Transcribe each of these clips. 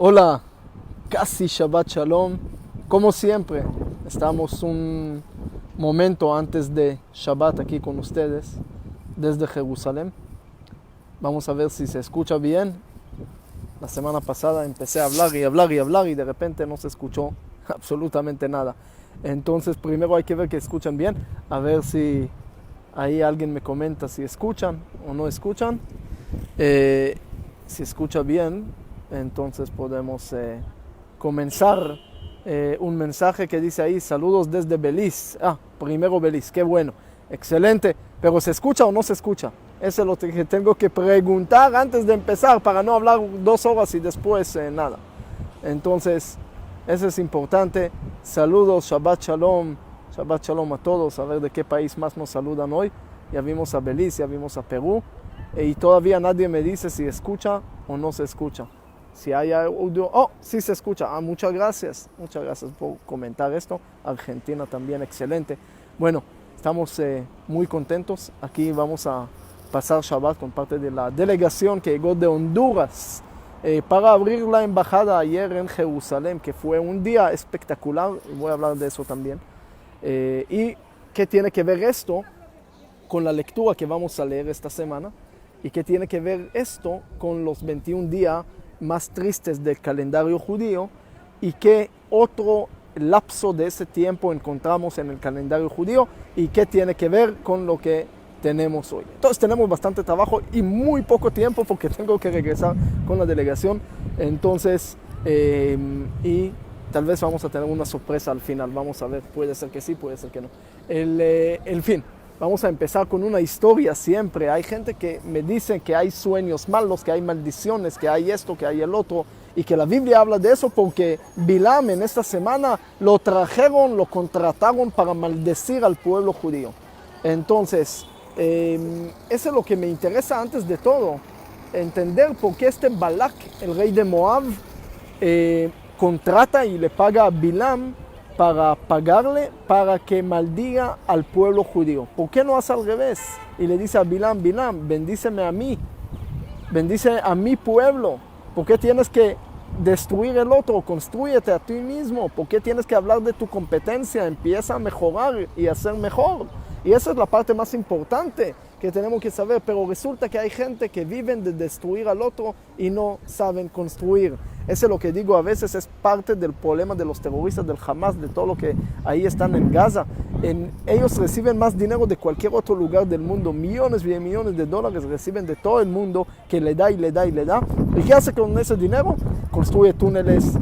Hola, casi Shabbat Shalom. Como siempre, estamos un momento antes de Shabbat aquí con ustedes, desde Jerusalén. Vamos a ver si se escucha bien. La semana pasada empecé a hablar y de repente no se escuchó absolutamente nada. Entonces primero hay que ver que escuchan bien, a ver si ahí alguien me comenta si escuchan o no escuchan. Si escucha bien, entonces podemos comenzar un mensaje que dice ahí: saludos desde Belice. Primero Belice, qué bueno, excelente. Pero ¿se escucha o no se escucha? Eso es lo que tengo que preguntar antes de empezar, para no hablar 2 horas y después nada. Entonces, eso es importante. Saludos, Shabbat Shalom a todos. A ver de qué país más nos saludan hoy. Ya vimos a Belice, ya vimos a Perú. Y todavía nadie me dice si escucha o no se escucha. Si hay audio, sí se escucha. Muchas gracias por comentar esto. Argentina también, excelente. Bueno, estamos muy contentos. Aquí vamos a pasar Shabbat con parte de la delegación que llegó de Honduras para abrir la embajada ayer en Jerusalén, que fue un día espectacular. Voy a hablar de eso también. ¿Y qué tiene que ver esto con la lectura que vamos a leer esta semana? ¿Y qué tiene que ver esto con los 21 días más tristes del calendario judío? ¿Y qué otro lapso de ese tiempo encontramos en el calendario judío? ¿Y qué tiene que ver con lo que tenemos hoy? Entonces tenemos bastante trabajo y muy poco tiempo porque tengo que regresar con la delegación. Entonces, y tal vez vamos a tener una sorpresa al final. Vamos a ver, puede ser que sí, puede ser que no. En fin. Vamos a empezar con una historia siempre. Hay gente que me dice que hay sueños malos, que hay maldiciones, que hay esto, que hay el otro. Y que la Biblia habla de eso porque Bilam en esta semana lo contrataron para maldecir al pueblo judío. Entonces, eso es lo que me interesa antes de todo. Entender por qué este Balak, el rey de Moab, contrata y le paga a Bilam para pagarle para que maldiga al pueblo judío. ¿Por qué no hace al revés? Y le dice a Bilam: Bilam, bendíceme a mí, bendice a mi pueblo. ¿Por qué tienes que destruir el otro? Constrúyete a ti mismo. ¿Por qué tienes que hablar de tu competencia? Empieza a mejorar y a ser mejor. Y esa es la parte más importante que tenemos que saber. Pero resulta que hay gente que viven de destruir al otro y no saben construir. Eso es lo que digo, a veces es parte del problema de los terroristas del Hamas, de todo lo que ahí están en Gaza. Ellos reciben más dinero de cualquier otro lugar del mundo. Millones y millones de dólares reciben de todo el mundo, que le da y le da y le da. ¿Y qué hace con ese dinero? Construye túneles.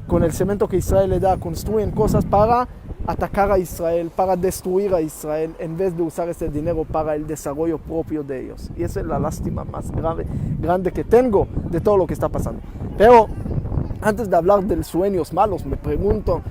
Con el cemento que Israel le da, construyen cosas para atacar a Israel, para destruir a Israel, en vez de usar ese dinero para el desarrollo propio de ellos. Y esa es la lástima más grande que tengo de todo lo que está pasando. Pero antes de hablar de sueños malos, me pregunto,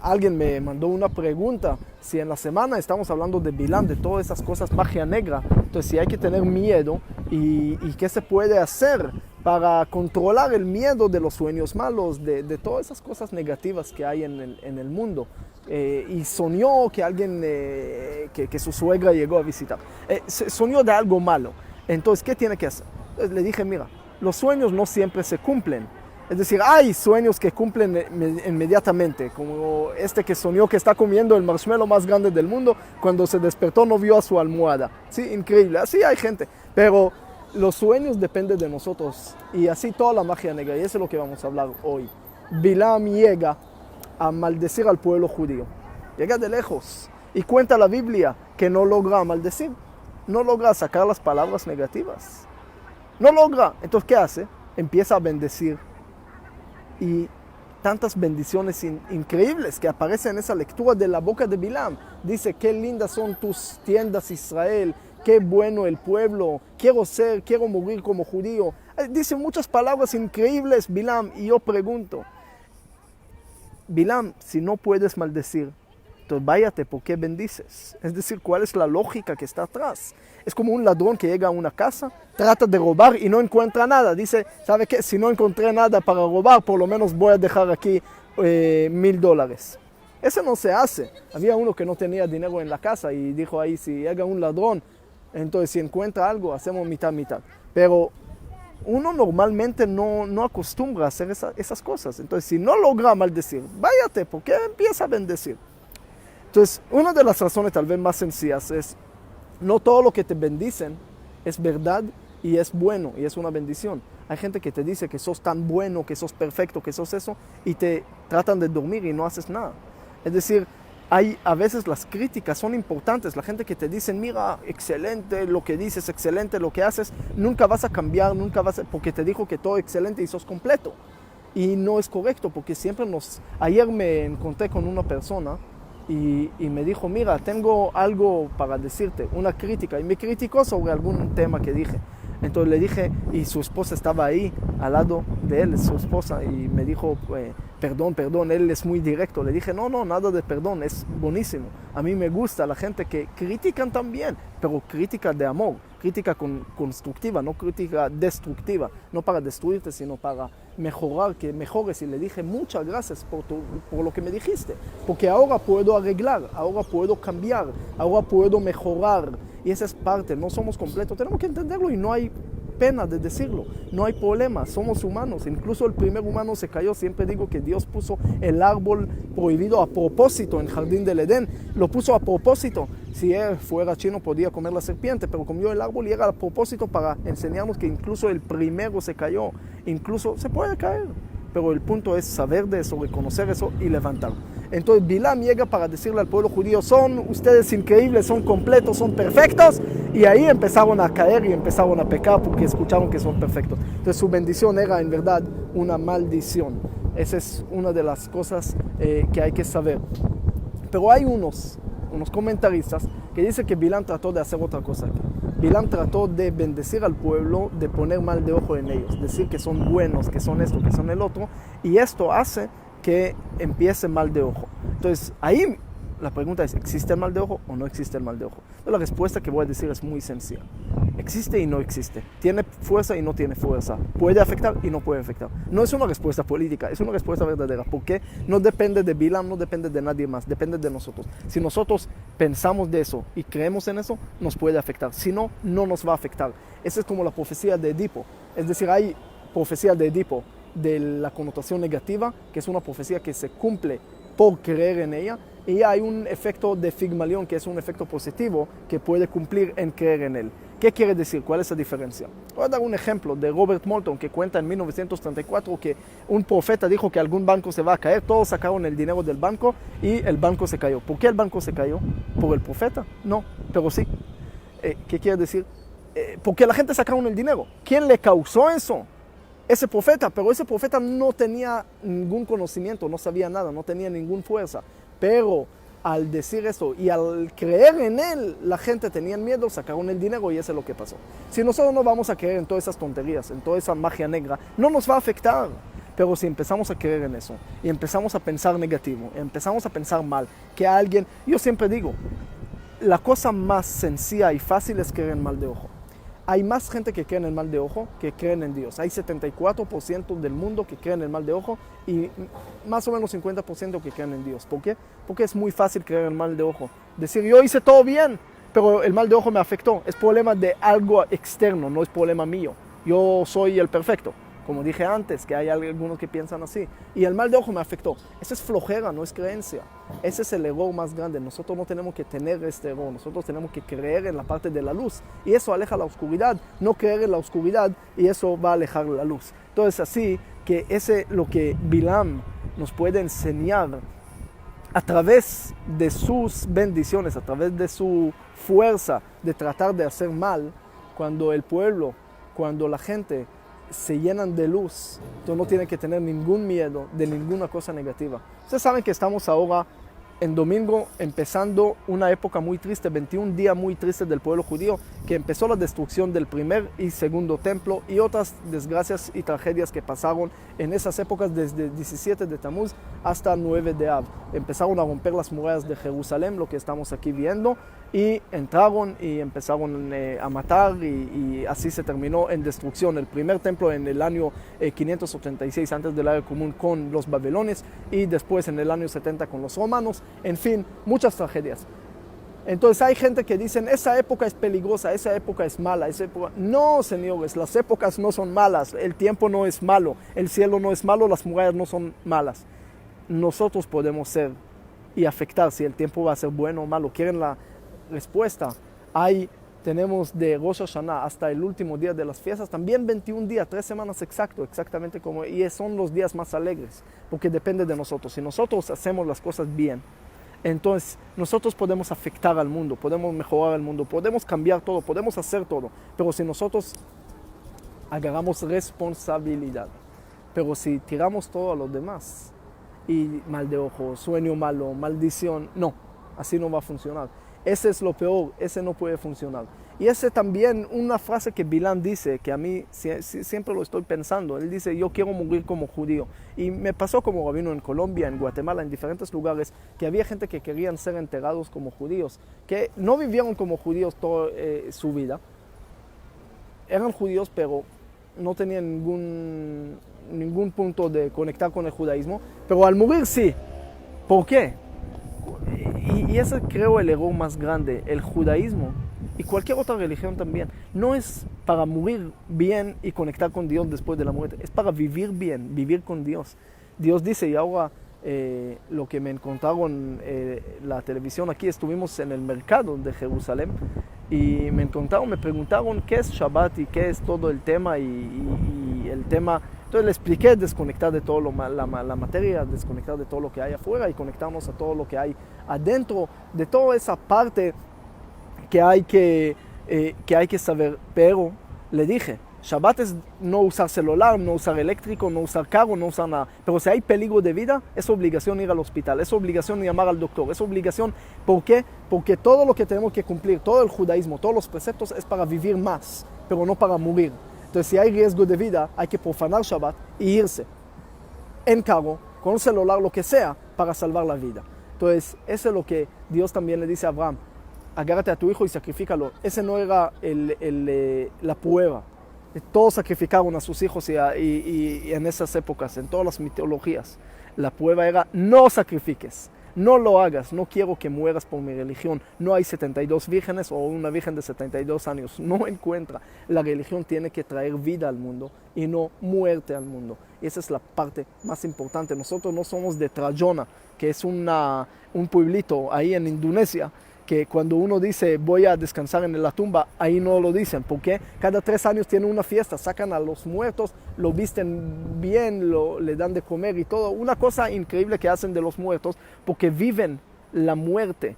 alguien me mandó una pregunta: si en la semana estamos hablando de Bilam, de todas esas cosas, magia negra, entonces si hay que tener miedo, y qué se puede hacer para controlar el miedo de los sueños malos, de todas esas cosas negativas que hay en el mundo. Y soñó que alguien, que su suegra llegó a visitar. Soñó de algo malo. Entonces, ¿qué tiene que hacer? Entonces, le dije: mira, los sueños no siempre se cumplen. Es decir, hay sueños que cumplen inmediatamente, como este que soñó que está comiendo el marshmallow más grande del mundo, cuando se despertó no vio a su almohada. Sí, increíble, así hay gente. Pero los sueños dependen de nosotros, y así toda la magia negra, y eso es lo que vamos a hablar hoy. Bilam llega a maldecir al pueblo judío. Llega de lejos y cuenta la Biblia que no logra maldecir, no logra sacar las palabras negativas, no logra. Entonces, ¿qué hace? Empieza a bendecir, y tantas bendiciones increíbles que aparecen en esa lectura de la boca de Bilam. Dice: qué lindas son tus tiendas, Israel, qué bueno el pueblo, quiero morir como judío. Dice muchas palabras increíbles Bilam, y yo pregunto: Bilam, si no puedes maldecir, entonces váyate, ¿por qué bendices? Es decir, ¿cuál es la lógica que está atrás? Es como un ladrón que llega a una casa, trata de robar y no encuentra nada. Dice: ¿sabe qué? Si no encontré nada para robar, por lo menos voy a dejar aquí $1,000. Eso no se hace. Había uno que no tenía dinero en la casa y dijo ahí: si llega un ladrón, entonces si encuentra algo, hacemos mitad. Pero uno normalmente no acostumbra a hacer esas cosas. Entonces, si no logra maldecir, váyate, ¿por qué empieza a bendecir? Entonces, una de las razones tal vez más sencillas es, no todo lo que te bendicen es verdad y es bueno y es una bendición. Hay gente que te dice que sos tan bueno, que sos perfecto, que sos eso, y te tratan de dormir y no haces nada. Es decir, a veces las críticas son importantes. La gente que te dice, mira, excelente lo que dices, excelente lo que haces, nunca vas a cambiar, porque te dijo que todo excelente y sos completo. Y no es correcto, porque ayer me encontré con una persona y me dijo, mira, tengo algo para decirte, una crítica, y me criticó sobre algún tema que dije. Entonces le dije, y su esposa estaba ahí, al lado de él, su esposa, y me dijo, perdón, él es muy directo. Le dije, no, nada de perdón, es buenísimo. A mí me gusta la gente que critican también, pero crítica de amor, crítica constructiva, no crítica destructiva, no para destruirte, sino para mejorar, que mejores. Y le dije, muchas gracias por lo que me dijiste, porque ahora puedo arreglar, ahora puedo cambiar, ahora puedo mejorar. Y esa es parte, no somos completos, tenemos que entenderlo y no hay pena de decirlo, no hay problema, somos humanos. Incluso el primer humano se cayó. Siempre digo que Dios puso el árbol prohibido a propósito en el jardín del Edén, lo puso a propósito. Si él fuera chino podía comer la serpiente, pero comió el árbol y era a propósito para enseñarnos que incluso el primero se cayó, incluso se puede caer, pero el punto es saber de eso, reconocer eso y levantar. Entonces Bilam llega para decirle al pueblo judío, son ustedes increíbles, son completos, son perfectos, y ahí empezaron a caer y empezaron a pecar porque escucharon que son perfectos. Entonces su bendición era en verdad una maldición. Esa es una de las cosas que hay que saber. Pero hay unos comentaristas que dicen que Bilam trató de hacer otra cosa aquí. Bilam trató de bendecir al pueblo, de poner mal de ojo en ellos, decir que son buenos, que son esto, que son el otro, y esto hace que empiece mal de ojo. Entonces, ahí la pregunta es, ¿existe el mal de ojo o no existe el mal de ojo? Entonces, la respuesta que voy a decir es muy sencilla. Existe y no existe. Tiene fuerza y no tiene fuerza. Puede afectar y no puede afectar. No es una respuesta política, es una respuesta verdadera. Porque no depende de Bilam, no depende de nadie más, depende de nosotros. Si nosotros pensamos de eso y creemos en eso, nos puede afectar. Si no, no nos va a afectar. Esa es como la profecía de Edipo. Es decir, hay profecía de Edipo de la connotación negativa, que es una profecía que se cumple por creer en ella, y hay un efecto de Figmalión, que es un efecto positivo que puede cumplir en creer en él. ¿Qué quiere decir? ¿Cuál es la diferencia? Voy a dar un ejemplo de Robert Moulton, que cuenta en 1934 que un profeta dijo que algún banco se va a caer, todos sacaron el dinero del banco y el banco se cayó. ¿Por qué el banco se cayó? ¿Por el profeta? No, pero sí. ¿Qué quiere decir? Porque la gente sacaron el dinero. ¿Quién le causó eso? Ese profeta, pero ese profeta no tenía ningún conocimiento, no sabía nada, no tenía ninguna fuerza. Pero al decir eso y al creer en él, la gente tenía miedo, sacaron el dinero y eso es lo que pasó. Si nosotros no vamos a creer en todas esas tonterías, en toda esa magia negra, no nos va a afectar. Pero si empezamos a creer en eso y empezamos a pensar negativo, empezamos a pensar mal, que alguien, yo siempre digo, la cosa más sencilla y fácil es creer en mal de ojo. Hay más gente que cree en el mal de ojo que creen en Dios. Hay 74% del mundo que creen en el mal de ojo y más o menos 50% que creen en Dios. ¿Por qué? Porque es muy fácil creer en el mal de ojo. Decir, yo hice todo bien, pero el mal de ojo me afectó. Es problema de algo externo, no es problema mío. Yo soy el perfecto. Como dije antes, que hay algunos que piensan así. Y el mal de ojo me afectó. Esa es flojera, no es creencia. Ese es el error más grande. Nosotros no tenemos que tener este error. Nosotros tenemos que creer en la parte de la luz. Y eso aleja la oscuridad. No creer en la oscuridad y eso va a alejar la luz. Entonces así que lo que Bilam nos puede enseñar a través de sus bendiciones, a través de su fuerza de tratar de hacer mal, cuando el pueblo, cuando la gente se llenan de luz, entonces no tienen que tener ningún miedo de ninguna cosa negativa. Ustedes saben que estamos ahora en domingo empezando una época muy triste, 21 días muy tristes del pueblo judío, que empezó la destrucción del primer y segundo templo y otras desgracias y tragedias que pasaron en esas épocas desde 17 de Tamuz hasta 9 de Av. Empezaron a romper las murallas de Jerusalén, lo que estamos aquí viendo, y entraron y empezaron a matar y así se terminó en destrucción. El primer templo en el año 586 antes del era común con los babilonios y después en el año 70 con los romanos. En fin, muchas tragedias. Entonces hay gente que dicen, esa época es peligrosa, esa época es mala, esa época... No, señores, las épocas no son malas, el tiempo no es malo, el cielo no es malo, las murallas no son malas. Nosotros podemos ser y afectar si el tiempo va a ser bueno o malo. ¿Quieren la respuesta? Tenemos de Rosh Hashanah hasta el último día de las fiestas, también 21 días, 3 semanas exactamente como, y son los días más alegres, porque depende de nosotros. Si nosotros hacemos las cosas bien, entonces nosotros podemos afectar al mundo, podemos mejorar el mundo, podemos cambiar todo, podemos hacer todo. Pero si nosotros agarramos responsabilidad, pero si tiramos todo a los demás, y mal de ojo, sueño malo, maldición, no, así no va a funcionar. Ese es lo peor, ese no puede funcionar. Y ese también, una frase que Bilam dice, que a mí siempre lo estoy pensando. Él dice, yo quiero morir como judío. Y me pasó como rabino en Colombia, en Guatemala, en diferentes lugares, que había gente que querían ser enterrados como judíos, que no vivieron como judíos toda su vida. Eran judíos, pero no tenían ningún punto de conectar con el judaísmo. Pero al morir sí. ¿Por qué? Y ese creo el error más grande. El judaísmo y cualquier otra religión también no es para morir bien y conectar con Dios después de la muerte, es para vivir bien, vivir con Dios. Dios dice, y ahora lo que me encontraron la televisión aquí, estuvimos en el mercado de Jerusalén y me preguntaron qué es Shabbat y qué es todo el tema y el tema. Entonces le expliqué desconectar de todo la materia, desconectar de todo lo que hay afuera y conectarnos a todo lo que hay adentro, de toda esa parte que hay que saber. Pero le dije, Shabbat es no usar celular, no usar eléctrico, no usar carro, no usar nada. Pero si hay peligro de vida, es obligación ir al hospital, es obligación llamar al doctor, es obligación. ¿Por qué? Porque todo lo que tenemos que cumplir, todo el judaísmo, todos los preceptos es para vivir más, pero no para morir. Entonces, si hay riesgo de vida, hay que profanar Shabbat y irse en carro, con un celular, lo que sea, para salvar la vida. Entonces, eso es lo que Dios también le dice a Abraham. Agárrate a tu hijo y sacrifícalo. Ese no era la prueba. Todos sacrificaron a sus hijos y en esas épocas, en todas las mitologías. La prueba era, no sacrifiques. No lo hagas, no quiero que mueras por mi religión. No hay 72 vírgenes o una virgen de 72 años. No encuentra. La religión tiene que traer vida al mundo y no muerte al mundo. Y esa es la parte más importante. Nosotros no somos de Trayona, que es un pueblito ahí en Indonesia, que cuando uno dice voy a descansar en la tumba, ahí no lo dicen, porque cada 3 años tienen una fiesta, sacan a los muertos, lo visten bien, le dan de comer y todo. Una cosa increíble que hacen de los muertos, porque viven la muerte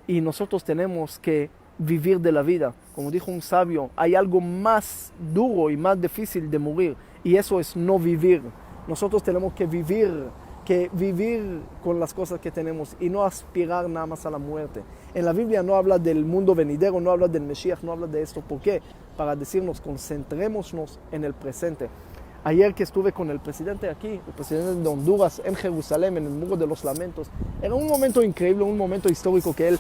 y nosotros tenemos que vivir de la vida. Como dijo un sabio, hay algo más duro y más difícil de morir, y eso es no vivir. Nosotros tenemos que vivir con las cosas que tenemos y no aspirar nada más a la muerte. En la Biblia no habla del mundo venidero, no habla del Mesías, no habla de esto. ¿Por qué? Para decirnos, concentrémonos en el presente. Ayer que estuve con el presidente aquí, el presidente de Honduras, en Jerusalén, en el Muro de los Lamentos, era un momento increíble, un momento histórico que él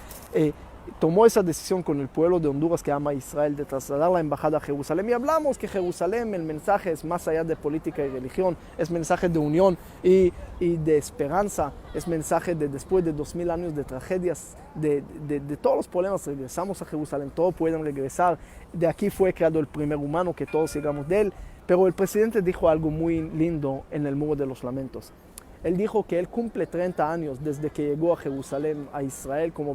tomó esa decisión con el pueblo de Honduras que ama a Israel de trasladar la embajada a Jerusalén. Y hablamos que Jerusalén, el mensaje es más allá de política y religión, es mensaje de unión y de esperanza, es mensaje de después de 2000 años de tragedias, de todos los problemas, regresamos a Jerusalén, todos pueden regresar. De aquí fue creado el primer humano, que todos llegamos de él. Pero el presidente dijo algo muy lindo en el Muro de los Lamentos. Él dijo que él cumple 30 años desde que llegó a Jerusalén, a Israel, como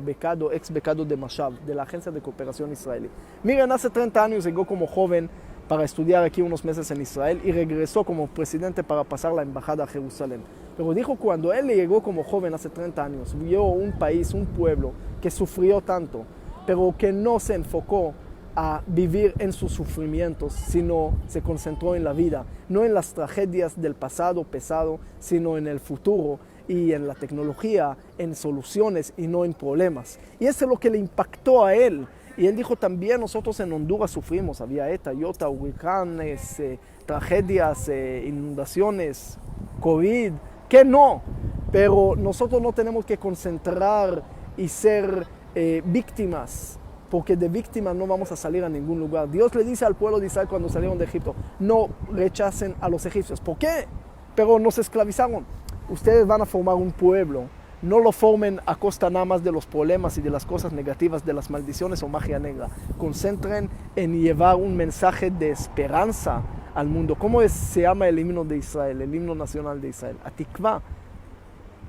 ex becado de Mashab, de la Agencia de Cooperación Israelí. Miren, hace 30 años llegó como joven para estudiar aquí unos meses en Israel y regresó como presidente para pasar la embajada a Jerusalén. Pero dijo, cuando él llegó como joven hace 30 años, vio un país, un pueblo que sufrió tanto, pero que no se enfocó a vivir en sus sufrimientos, sino se concentró en la vida, no en las tragedias del pasado pesado, sino en el futuro y en la tecnología, en soluciones y no en problemas. Y eso es lo que le impactó a él. Y él dijo también, nosotros en Honduras sufrimos, había ETA, IOTA, huracanes, tragedias, inundaciones, COVID, que no, pero nosotros no tenemos que concentrar y ser víctimas, porque de víctimas no vamos a salir a ningún lugar. Dios le dice al pueblo de Israel cuando salieron de Egipto, no rechacen a los egipcios. ¿Por qué? Pero nos esclavizaron. Ustedes van a formar un pueblo no lo formen a costa nada más de los problemas y de las cosas negativas, de las maldiciones o magia negra. Concentren en llevar un mensaje de esperanza al mundo. ¿Cómo se llama el himno de Israel, el himno nacional de Israel? Atikva,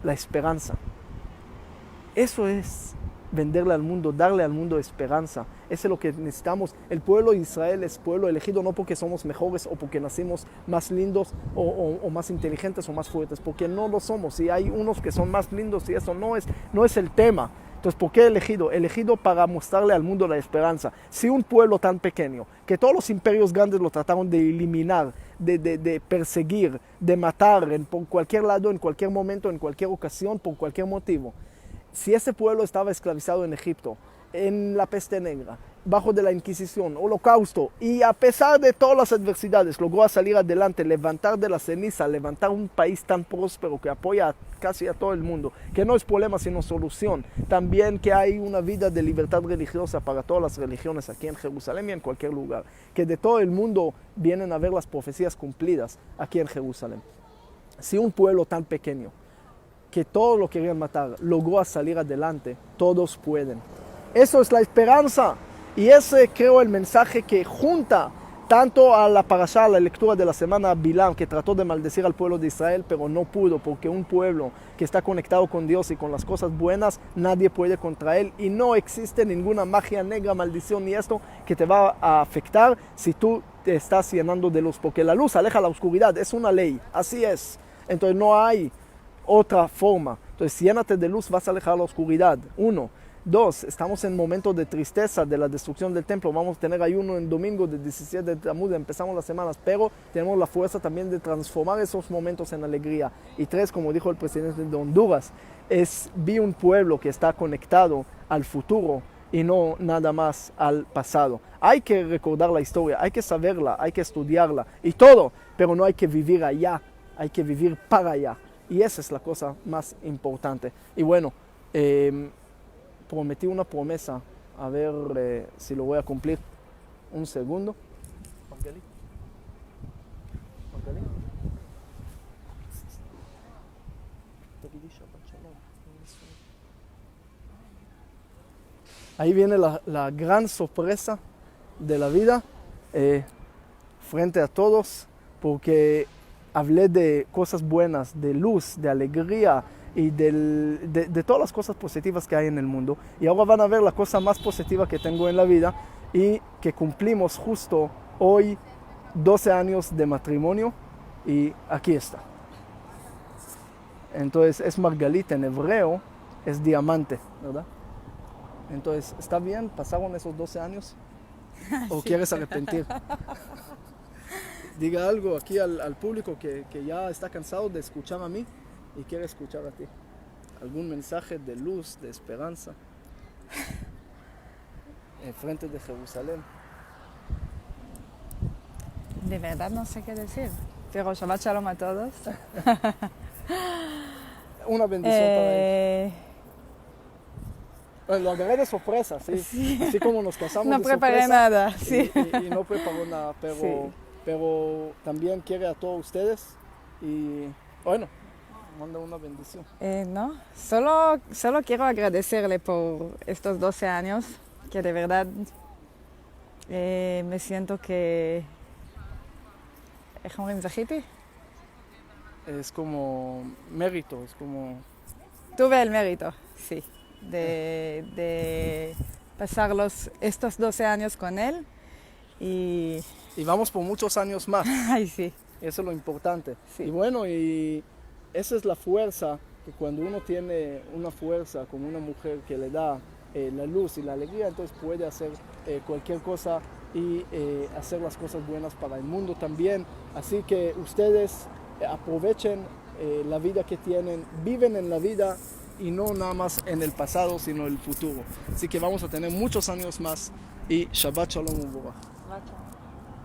la esperanza. Eso es venderle al mundo, darle al mundo esperanza. Eso es lo que necesitamos. El pueblo de Israel es pueblo elegido no porque somos mejores o porque nacimos más lindos o más inteligentes o más fuertes, porque no lo somos. Y hay unos que son más lindos y eso no es el tema. Entonces, ¿por qué elegido? Elegido para mostrarle al mundo la esperanza. Si un pueblo tan pequeño, que todos los imperios grandes lo trataron de eliminar, de perseguir, de matar por cualquier lado, en cualquier momento, en cualquier ocasión, por cualquier motivo. Si ese pueblo estaba esclavizado en Egipto, en la peste negra, bajo de la Inquisición, holocausto, y a pesar de todas las adversidades, logró salir adelante, levantar de la ceniza, levantar un país tan próspero que apoya casi a todo el mundo, que no es problema sino solución. También que hay una vida de libertad religiosa para todas las religiones aquí en Jerusalén y en cualquier lugar, que de todo el mundo vienen a ver las profecías cumplidas aquí en Jerusalén. Si un pueblo tan pequeño, que todos lo querían matar, logró salir adelante, todos pueden. Eso es la esperanza. Y ese creo el mensaje que junta tanto a la parashá, a la lectura de la semana, Bilam, que trató de maldecir al pueblo de Israel, pero no pudo, porque un pueblo que está conectado con Dios y con las cosas buenas, nadie puede contra él. Y no existe ninguna magia negra, maldición ni esto que te va a afectar si tú te estás llenando de luz, porque la luz aleja la oscuridad, es una ley, así es. Entonces no hay otra forma. Entonces, llénate de luz, vas a alejar la oscuridad. 1. 2. Estamos en momentos de tristeza de la destrucción del templo. Vamos a tener ayuno en domingo de 17 de Tamuz, empezamos las semanas, pero tenemos la fuerza también de transformar esos momentos en alegría. Y 3, como dijo el presidente de Honduras, vi un pueblo que está conectado al futuro y no nada más al pasado. Hay que recordar la historia, hay que saberla, hay que estudiarla y todo, pero no hay que vivir allá, hay que vivir para allá. Y esa es la cosa más importante. Y bueno, prometí una promesa, a ver si lo voy a cumplir. Un segundo. Margali. Margali. Ahí viene la gran sorpresa de la vida frente a todos, porque hablé de cosas buenas, de luz, de alegría y de todas las cosas positivas que hay en el mundo. Y ahora van a ver la cosa más positiva que tengo en la vida y que cumplimos justo hoy 12 años de matrimonio y aquí está. Entonces es Margalita en hebreo, es diamante, ¿verdad? Entonces, ¿está bien? ¿Pasaron esos 12 años? ¿O Sí. quieres arrepentir? Diga algo aquí al público que ya está cansado de escuchar a mí y quiere escuchar a ti. ¿Algún mensaje de luz, de esperanza? En frente de Jerusalén. De verdad no sé qué decir. Pero Shabbat Shalom a todos. Una bendición para él. Lo agarré de sorpresa, sí. Sí. Así como nos casamos No de preparé sorpresa. nada, sí. Y no preparó nada, pero, Sí. pero también quiere a todos ustedes y bueno, manda una bendición. No, solo quiero agradecerle por estos 12 años, que de verdad me siento que... איך אומרים, זכיתי? Es como mérito, es como... Tuve el mérito, sí, de pasar estos 12 años con él y... Y vamos por muchos años más. Ay, sí. Eso es lo importante. Sí. Y bueno, y esa es la fuerza, que cuando uno tiene una fuerza como una mujer que le da la luz y la alegría, entonces puede hacer cualquier cosa y hacer las cosas buenas para el mundo también. Así que ustedes aprovechen la vida que tienen, viven en la vida y no nada más en el pasado, sino en el futuro. Así que vamos a tener muchos años más y Shabbat Shalom Uborach.